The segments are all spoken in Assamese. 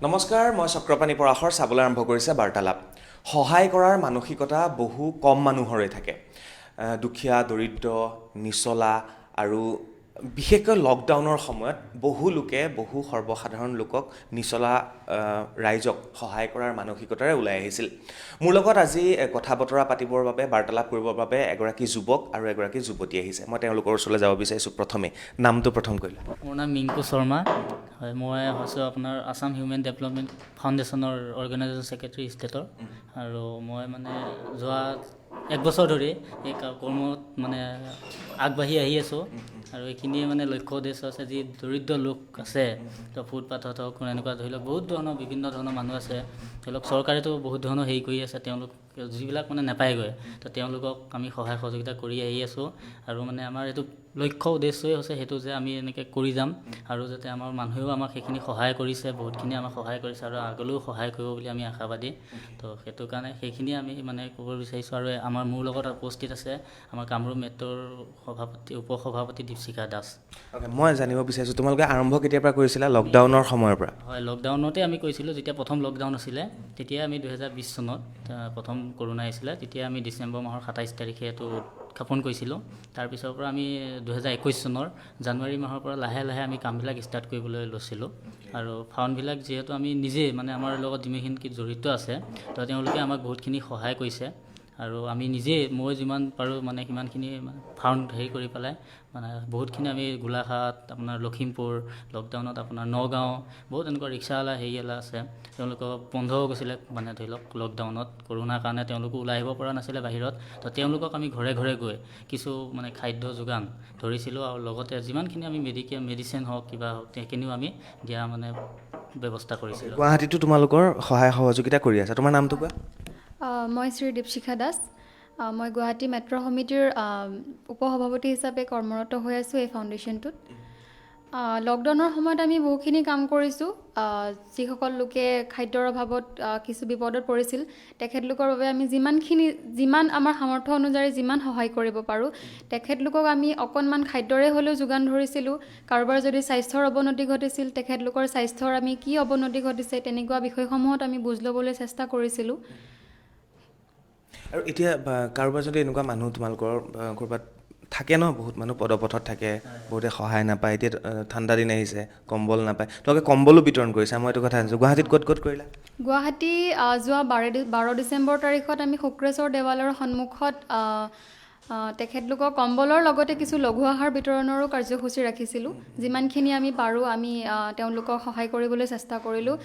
নমস্কাৰ, মই চক্ৰপাণী পৰাশৰ চাবলৈ আৰম্ভ কৰিছে বাৰ্তালাপ। সহায় কৰাৰ মানসিকতা বহু কম মানুহৰে থাকে। দুখীয়া, দৰিদ্ৰ, নিচলা আৰু বিশেষকৈ লকডাউনৰ সময়ত বহু সৰ্বসাধাৰণ লোকক নিচলা ৰাইজক সহায় কৰাৰ মানসিকতাৰে ওলাই আহিছিল। মোৰ লগত আজি কথা বতৰা পাতিবৰ বাবে, বাৰ্তালাপ কৰিবৰ বাবে এগৰাকী যুৱক আৰু এগৰাকী যুৱতী আহিছে। মই তেওঁলোকৰ ওচৰলৈ যাব বিচাৰিছোঁ। প্ৰথমে নামটো প্ৰথম কৰিলে। মোৰ নাম মিংকু শৰ্মা হয়। মই হৈছোঁ আপোনাৰ আছাম হিউমেন ডেভেলপমেণ্ট ফাউণ্ডেশ্যনৰ অৰ্গেনাইজেশ্যন ছেক্ৰেটাৰী ষ্টেটৰ। আৰু মই মানে যোৱা এক বছৰ ধৰি এই কৰ্মত মানে আগবাঢ়ি আহি আছোঁ। আৰু এইখিনিয়ে মানে লক্ষ্য উদ্দেশ্য আছে, যি দৰিদ্ৰ লোক আছে, তো ফুটপাথত হওক, এনেকুৱা ধৰি লওক বহুত ধৰণৰ বিভিন্ন ধৰণৰ মানুহ আছে। ধৰি লওক চৰকাৰেতো বহুত ধৰণৰ হেৰি কৰি আছে, তেওঁলোক যিবিলাক মানে নাপায়গৈ, তো তেওঁলোকক আমি সহায় সহযোগিতা কৰি আহি আছোঁ। আৰু মানে আমাৰ এইটো লক্ষ্য উদ্দেশ্যই হৈছে সেইটো যে আমি এনেকৈ কৰি যাম, আৰু যাতে আমাৰ মানুহেও আমাক সেইখিনি সহায় কৰিছে, বহুতখিনি আমাক সহায় কৰিছে আৰু আগলৈও সহায় কৰিব বুলি আমি আশাবাদী। তো সেইটো কাৰণে সেইখিনি আমি মানে ক'ব বিচাৰিছোঁ। আৰু আমাৰ মোৰ লগত উপস্থিত আছে আমাৰ কামৰূপ মেট্ৰৰ উপসভাপতি দীপশিখা দাস। মই জানিব বিচাৰিছোঁ, তোমালোকে আৰম্ভ কেতিয়াৰ পৰা কৰিছিলা? লকডাউনৰ সময়ৰ পৰা? হয়, লকডাউনতে আমি কৰিছিলোঁ। যেতিয়া প্ৰথম লকডাউন আছিলে, তেতিয়া আমি 2020 চনত প্ৰথম কৰোণা আহিছিলে, তেতিয়া আমি ডিচেম্বৰ মাহৰ 27 তাৰিখে এইটো উত্থাপন কৰিছিলোঁ। তাৰপিছৰ পৰা আমি 2021 চনৰ জানুৱাৰী মাহৰ পৰা লাহে লাহে আমি কামবিলাক ষ্টাৰ্ট কৰিবলৈ লৈছিলোঁ। আৰু ফাণ্ডবিলাক যিহেতু আমি নিজেই মানে আমাৰ লগত যিমানখিনি জড়িত আছে, তো তেওঁলোকে আমাক বহুতখিনি সহায় কৰিছে। আৰু আমি নিজেই, মই যিমান পাৰোঁ মানে সিমানখিনি ফাউণ্ড হেৰি কৰি পেলাই মানে বহুতখিনি আমি গোলাঘাট, আপোনাৰ লখিমপুৰ, লকডাউনত আপোনাৰ নগাঁও, বহুত এনেকুৱা ৰিক্সাৱালা হেৰিৱালা আছে, তেওঁলোকক বন্ধ হৈ গৈছিলে মানে ধৰি লওক লকডাউনত কৰোণাৰ কাৰণে তেওঁলোকো ওলাই আহিব পৰা নাছিলে বাহিৰত। তো তেওঁলোকক আমি ঘৰে ঘৰে গৈ কিছু মানে খাদ্য যোগান ধৰিছিলোঁ। আৰু লগতে যিমানখিনি আমি মেডিচিন হওক কিবা হওক সেইখিনিও আমি দিয়া মানে ব্যৱস্থা কৰিছিলোঁ। গুৱাহাটীতো তোমালোকৰ সহায় সহযোগিতা কৰি আছে। তোমাৰ নামটো কোৱা? মই শ্ৰী দীপশিখা দাস। মই গুৱাহাটী মেট্ৰ' সমিতিৰ উপসভাপতি হিচাপে কৰ্মৰত হৈ আছোঁ এই ফাউণ্ডেশ্যনটোত। লকডাউনৰ সময়ত আমি বহুখিনি কাম কৰিছোঁ। যিসকল লোকে খাদ্যৰ অভাৱত কিছু বিপদত পৰিছিল, তেখেতলোকৰ বাবে আমি যিমান আমাৰ সামৰ্থ্য অনুযায়ী যিমান সহায় কৰিব পাৰোঁ, তেখেতলোকক আমি অকণমান খাদ্যৰে হ'লেও যোগান ধৰিছিলোঁ। কাৰোবাৰ যদি স্বাস্থ্যৰ অৱনতি ঘটিছিল, তেখেতলোকৰ স্বাস্থ্যৰ আমি কি অৱনতি ঘটিছে তেনেকুৱা বিষয়সমূহত আমি বুজ ল'বলৈ চেষ্টা কৰিছিলোঁ। আৰু এতিয়া কাৰোবাৰ যদি এনেকুৱা মানুহ তোমালোকৰ ক'ৰবাত থাকে ন, বহুত মানুহ পদপথত থাকে, বহুতে সহায় নাপায়, এতিয়া ঠাণ্ডা দিন আহিছে, কম্বল নাপায়, তোমালোকে কম্বলো বিতৰণ কৰিছা? মই এইটো কথা জানিছোঁ। গুৱাহাটীত ক'ত ক'ত কৰিলা? গুৱাহাটী যোৱা 12 ডিচেম্বৰ তাৰিখত আমি শুক্ৰেশ্বৰ দেৱালয়ৰ সন্মুখত তেখেতলোকক কম্বলৰ লগতে কিছু লঘু আহাৰ বিতৰণৰো কাৰ্যসূচী ৰাখিছিলোঁ। যিমানখিনি আমি পাৰোঁ আমি তেওঁলোকক সহায় কৰিবলৈ চেষ্টা কৰিলোঁ।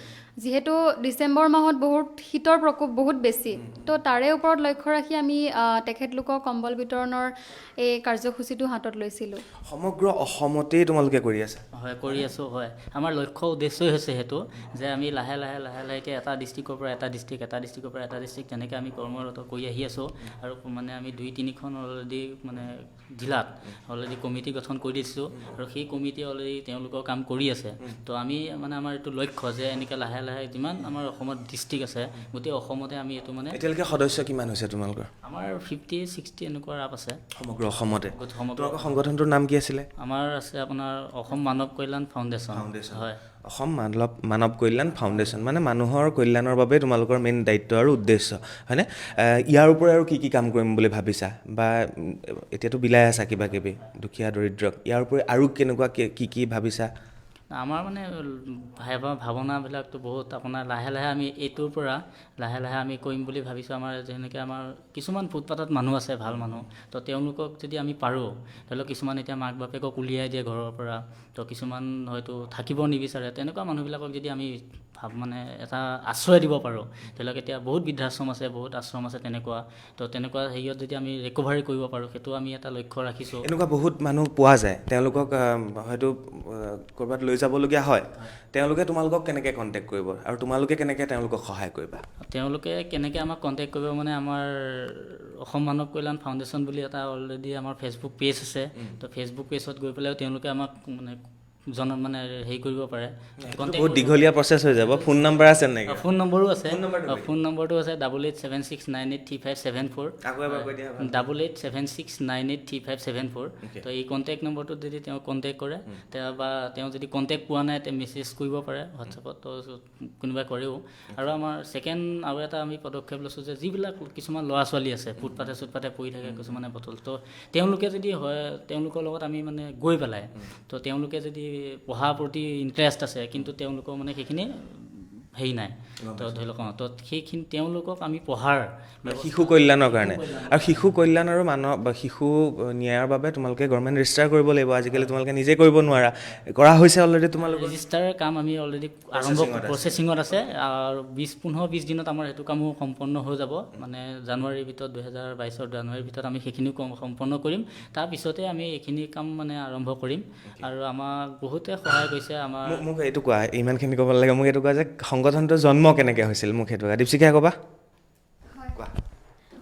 যিহেতু ডিচেম্বৰ মাহত বহুত শীতৰ প্ৰকোপ বহুত বেছি, তো তাৰে ওপৰত লক্ষ্য ৰাখি আমি তেখেতলোকক কম্বল বিতৰণৰ এই কাৰ্যসূচীটো হাতত লৈছিলোঁ। সমগ্ৰ অসমতেই তোমালোকে কৰি আছা? হয়, কৰি আছোঁ। হয়, আমাৰ লক্ষ্য উদ্দেশ্যই হৈছে সেইটো যে আমি লাহে লাহে এতিয়া এটা ডিষ্ট্ৰিক্টৰ পৰা এটা ডিষ্ট্ৰিক্ট তেনেকৈ আমি কৰ্মৰত কৰি আহি আছোঁ। আৰু মানে আমি 2-3খন অলৰেডি মানে জিলাত অলৰেডি কমিটি গঠন কৰি দিছোঁ, আৰু সেই কমিটি অলৰেডি তেওঁলোকৰ কাম কৰি আছে। তো আমি মানে আমাৰ এইটো লক্ষ্য যে এনেকৈ লাহে লাহে যিমান আমাৰ অসমত ডিষ্ট্ৰিক্ট আছে, গোটেই অসমতে আমি এইটো মানে এতিয়ালৈকে সদস্য কিমান হৈছে তোমালোকৰ? আমাৰ 50-60 এনেকুৱা ৰাপ আছে সমগ্ৰ অসমতে। সমগ্ৰ তোমালোকৰ সংগঠনটোৰ নাম কি আছিলে? আমাৰ আছে আপোনাৰ অসম মানৱ কল্যাণ ফাউণ্ডেশ্যন। হয়, অসম মানৱ কল্যাণ ফাউণ্ডেশ্যন, মানে মানুহৰ কল্যাণৰ বাবে তোমালোকৰ মেইন দায়িত্ব আৰু উদ্দেশ্য, হয়নে? ইয়াৰ উপৰি আৰু কি কি কাম কৰিম বুলি ভাবিছা, বা এতিয়াতো বিলাই আছা কিবা কিবি দুখীয়া দৰিদ্ৰক, ইয়াৰ উপৰি আৰু কেনেকুৱা কি ভাবিছা? আমাৰ মানে ভাৱনাবিলাকতো বহুত আপোনাৰ লাহে লাহে আমি এইটোৰ পৰা লাহে লাহে আমি কৰিম বুলি ভাবিছোঁ। আমাৰ যেনেকৈ আমাৰ কিছুমান ফুটপাথত মানুহ আছে, ভাল মানুহ, তো তেওঁলোকক যদি আমি পাৰোঁ, ধৰি লওক কিছুমান এতিয়া মাক বাপেকক উলিয়াই দিয়ে ঘৰৰ পৰা, তো কিছুমান হয়তো থাকিব নিবিচাৰে, তেনেকুৱা মানুহবিলাকক যদি আমি মানে এটা আশ্ৰয় দিব পাৰোঁ, ধৰি লওক এতিয়া বহুত বৃদ্ধাশ্ৰম আছে, বহুত আশ্ৰম আছে তেনেকুৱা, তো তেনেকুৱা হেৰিয়ত যদি আমি ৰিকভাৰী কৰিব পাৰোঁ, সেইটো আমি এটা লক্ষ্য ৰাখিছোঁ। এনেকুৱা বহুত মানুহ পোৱা যায়, তেওঁলোকক হয়তো ক'ৰবাত লৈ যাবলগীয়া হয়, তেওঁলোকে তোমালোকক কেনেকৈ কণ্টেক্ট কৰিব, আৰু তোমালোকে কেনেকৈ তেওঁলোকক সহায় কৰিবা? তেওঁলোকে কেনেকৈ আমাক কণ্টেক্ট কৰিব মানে আমাৰ অসম মানৱ কল্যাণ ফাউণ্ডেশ্যন বুলি এটা অলৰেডি আমাৰ ফেচবুক পেজ আছে, তো ফেচবুক পেজত গৈ পেলাইও তেওঁলোকে আমাক মানে মানে হেৰি কৰিব পাৰে বহুত দীঘলীয়া প্ৰচেছ হৈ যাব ফোন নম্বৰ আছে নেকি ফোন নম্বৰো আছে ফোন নম্বৰটো আছে 8876983574 আকৌ এবাৰ কৈ দিয়া 8876983574 তো এই কণ্টেক্ট নম্বৰটোত যদি তেওঁ কণ্টেক্ট কৰে বা তেওঁ যদি কণ্টেক্ট পোৱা নাই তেওঁ মেছেজ কৰিব পাৰে হোৱাটছএপত তো কোনোবাই কৰেও আৰু আমাৰ ছেকেণ্ড আৰু এটা আমি পদক্ষেপ লৈছোঁ যে যিবিলাক কিছুমান ল'ৰা ছোৱালী আছে ফুটপাথে পৰি থাকে কিছুমানে বটল তো তেওঁলোকে যদি হয় তেওঁলোকৰ লগত আমি মানে গৈ পেলাই তো তেওঁলোকে যদি পঢ়াৰ প্ৰতি ইণ্টাৰেষ্ট আছে কিন্তু তেওঁলোকৰ মানে সেইখিনি হেৰি নাই তো ধৰি লওক তো সেইখিনি তেওঁলোকক আমি পঢ়াৰ শিশু কল্যাণৰ কাৰণে আৰু শিশু কল্যাণ আৰু শিশু ন্যায়ৰ বাবে তোমালোকে গভৰ্ণমেণ্ট ৰেজিষ্টাৰ কৰিব লাগিব আজিকালি তোমালোকে নিজে কৰিব নোৱাৰা কৰা হৈছে অলৰেডি তোমালোকৰ ৰেজিষ্টাৰ কাম আমি অলৰেডি আৰম্ভ প্ৰচেছিঙত আছে আৰু 15-20 দিনত আমাৰ সেইটো কামো সম্পন্ন হৈ যাব মানে জানুৱাৰীৰ ভিতৰত 2022 জানুৱাৰীৰ ভিতৰত আমি সেইখিনিও সম্পন্ন কৰিম তাৰপিছতে আমি এইখিনি কাম মানে আৰম্ভ কৰিম আৰু আমাক বহুতে সহায় কৰিছে আমাৰ মোক এইটো কোৱা ইমানখিনি ক'ব লাগে মোক এইটো কোৱা যে সংগঠনটোৰ জন্ম কেনেকৈ হৈছিল মোক সেইটো দীপশিখাই ক'বা কোৱা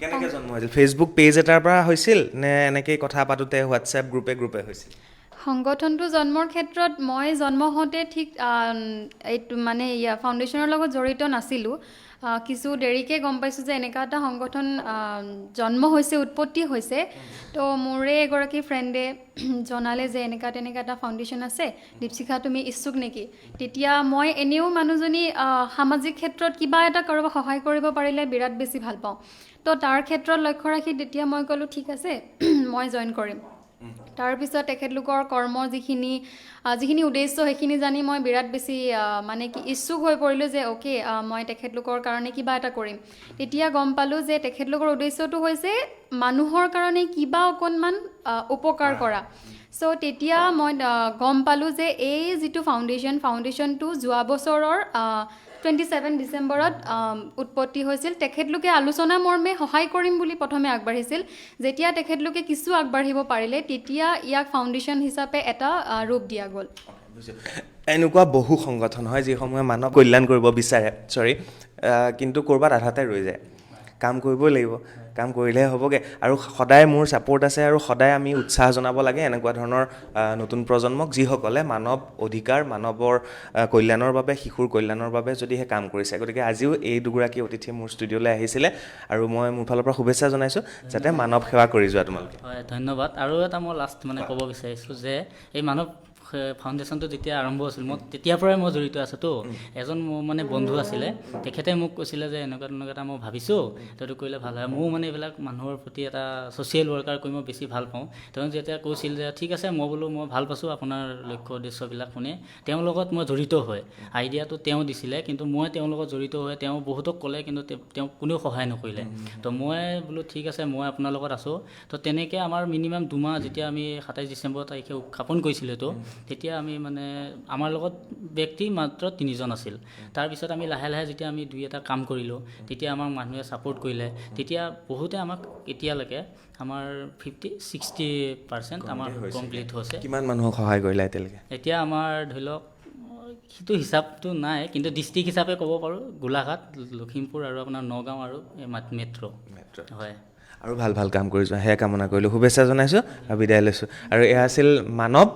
কেনেকৈ জন্ম হৈছিল ফেচবুক পেজ এটাৰ পৰা হৈছিল নে এনেকৈ কথা পাতোতে হোৱাটছএপ গ্ৰুপে হৈছিল সংগঠনটো জন্মৰ ক্ষেত্ৰত মই জন্ম হওঁতে ঠিক এইটো মানে ফাউণ্ডেশ্যনৰ লগত জড়িত নাছিলোঁ কিছু দেৰিকৈ গম পাইছোঁ যে এনেকুৱা এটা সংগঠন জন্ম হৈছে উৎপত্তি হৈছে তো মোৰে এগৰাকী ফ্ৰেণ্ডে জনালে যে এনেকুৱা তেনেকুৱা এটা ফাউণ্ডেশ্যন আছে দীপশিখা তুমি ইচ্ছুক নেকি তেতিয়া মই এনেও মানুহজনী সামাজিক ক্ষেত্ৰত কিবা এটা কাৰোবাক সহায় কৰিব পাৰিলে বিৰাট বেছি ভাল পাওঁ তো তাৰ ক্ষেত্ৰত লক্ষ্য ৰাখি তেতিয়া মই ক'লোঁ ঠিক আছে মই জইন কৰিম তাৰপিছত তেখেতলোকৰ কৰ্ম যিখিনি উদ্দেশ্য সেইখিনি জানি মই বিৰাট বেছি মানে কি ইচ্ছুক হৈ পৰিলোঁ যে অ'কে মই তেখেতলোকৰ কাৰণে কিবা এটা কৰিম তেতিয়া গম পালোঁ যে তেখেতলোকৰ উদ্দেশ্যটো হৈছে মানুহৰ কাৰণে কিবা অকণমান উপকাৰ কৰা চ' তেতিয়া মই গম পালোঁ যে এই যিটো ফাউণ্ডেশ্যনটো যোৱা বছৰৰ 27 ডিচেম্বৰত উৎপত্তি হৈছিল তেখেতলোকে আলোচনা মৰ্মে সহায় কৰিম বুলি প্ৰথমে আগবাঢ়িছিল যেতিয়া তেখেতলোকে কিছু আগবাঢ়িব পাৰিলে তেতিয়া ইয়াক ফাউণ্ডেশ্যন হিচাপে এটা ৰূপ দিয়া গ'ল এনেকুৱা বহু সংগঠন হয় যিসমূহে মানৱ কল্যাণ কৰিব বিচাৰে কিন্তু ক'ৰবাত আধাতে ৰৈ যায় কাম কৰিবই লাগিব কাম কৰিলেহে হ'বগৈ আৰু সদায় মোৰ ছাপোৰ্ট আছে আৰু সদায় আমি উৎসাহ জনাব লাগে এনেকুৱা ধৰণৰ নতুন প্ৰজন্মক যিসকলে মানৱ অধিকাৰ মানৱৰ কল্যাণৰ বাবে শিশুৰ কল্যাণৰ বাবে যদিহে কাম কৰিছে গতিকে আজিও এই দুগৰাকী অতিথি মোৰ ষ্টুডিঅ'লৈ আহিছিলে আৰু মই মোৰ ফালৰ পৰা শুভেচ্ছা জনাইছোঁ যাতে মানৱ সেৱা কৰি যোৱা তোমালোকে হয় ধন্যবাদ আৰু এটা মই লাষ্ট মানে ক'ব বিচাৰিছোঁ যে এই মানৱ ফাউণ্ডেশ্যনটো যেতিয়া আৰম্ভ হৈছিল মই তেতিয়াৰ পৰাই মই জড়িত আছোঁতো এজন মোৰ মানে বন্ধু আছিলে তেখেতে মোক কৈছিলে যে এনেকুৱা এটা মই ভাবিছোঁ তইতো কৰিলে ভাল হয় মোৰ মানে এইবিলাক মানুহৰ প্ৰতি এটা ছ'চিয়েল ৱৰ্কাৰ কৰি মই বেছি ভাল পাওঁ তেওঁ যেতিয়া কৈছিল যে ঠিক আছে মই ভাল পাইছোঁ আপোনাৰ লক্ষ্য উদ্দেশ্যবিলাক শুনি তেওঁৰ লগত মই জড়িত হৈ আইডিয়াটো তেওঁ দিছিলে কিন্তু মই তেওঁৰ লগত জড়িত হৈ তেওঁ বহুতক ক'লে কিন্তু তেওঁ কোনেও সহায় নকৰিলে তো মই বোলো ঠিক আছে মই আপোনাৰ লগত আছোঁ তো তেনেকৈ আমাৰ মিনিমাম 2 মাহ যেতিয়া আমি 27 ডিচেম্বৰ তাৰিখে উদযাপন কৰিছিলোঁ তো তেতিয়া আমি মানে আমাৰ লগত ব্যক্তি মাত্ৰ 3জন আছিল তাৰপিছত আমি লাহে লাহে যেতিয়া আমি 2-এটা কাম কৰিলোঁ তেতিয়া আমাক মানুহে ছাপোৰ্ট কৰিলে তেতিয়া বহুতে আমাক এতিয়ালৈকে আমাৰ 50-60% আমাৰ কমপ্লিট হৈছে কিমান মানুহক সহায় কৰিলা এতিয়ালৈকে এতিয়া আমাৰ ধৰি লওক সেইটো হিচাপটো নাই কিন্তু ডিষ্ট্ৰিক্ট হিচাপে ক'ব পাৰোঁ গোলাঘাট লখিমপুৰ আৰু আপোনাৰ নগাঁও আৰু মেট্ৰ' হয় আৰু ভাল কাম কৰি যোৱা সেয়া কামনা কৰিলোঁ শুভেচ্ছা জনাইছোঁ আৰু বিদায় লৈছোঁ আৰু এয়া আছিল মানৱ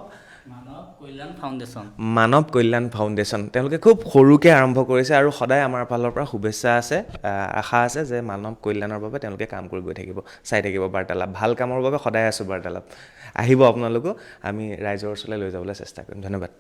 কল্যাণ ফাউণ্ডেশ্যন তেওঁলোকে খুব সৰুকৈ আৰম্ভ কৰিছে আৰু সদায় আমাৰ ফালৰ পৰা শুভেচ্ছা আছে আশা আছে যে মানৱ কল্যাণৰ বাবে তেওঁলোকে কাম কৰি গৈ থাকিব চাই থাকিব বাৰ্তালাপ ভাল কামৰ বাবে সদায় আছোঁ বাৰ্তালাপ আহিব আপোনালোকো আমি ৰাইজৰ ওচৰলৈ লৈ যাবলৈ চেষ্টা কৰিম ধন্যবাদ